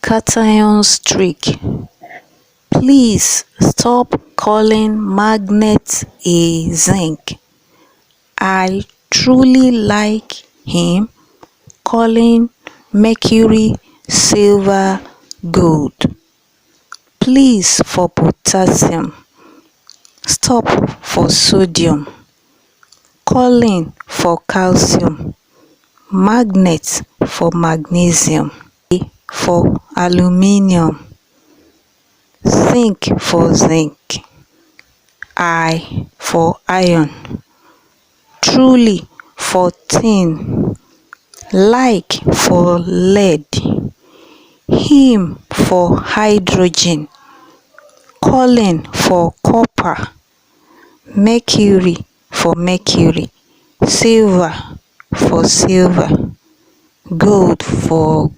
cation streak. Please stop calling magnets a zinc. I truly like him calling mercury silver gold. Please for potassium, stop for sodium. Calling for calcium, magnet for magnesium, A for aluminium, zinc for zinc, I for iron, truly for tin, like for lead, him for hydrogen, calling for copper, mercury for mercury, silver for silver, gold for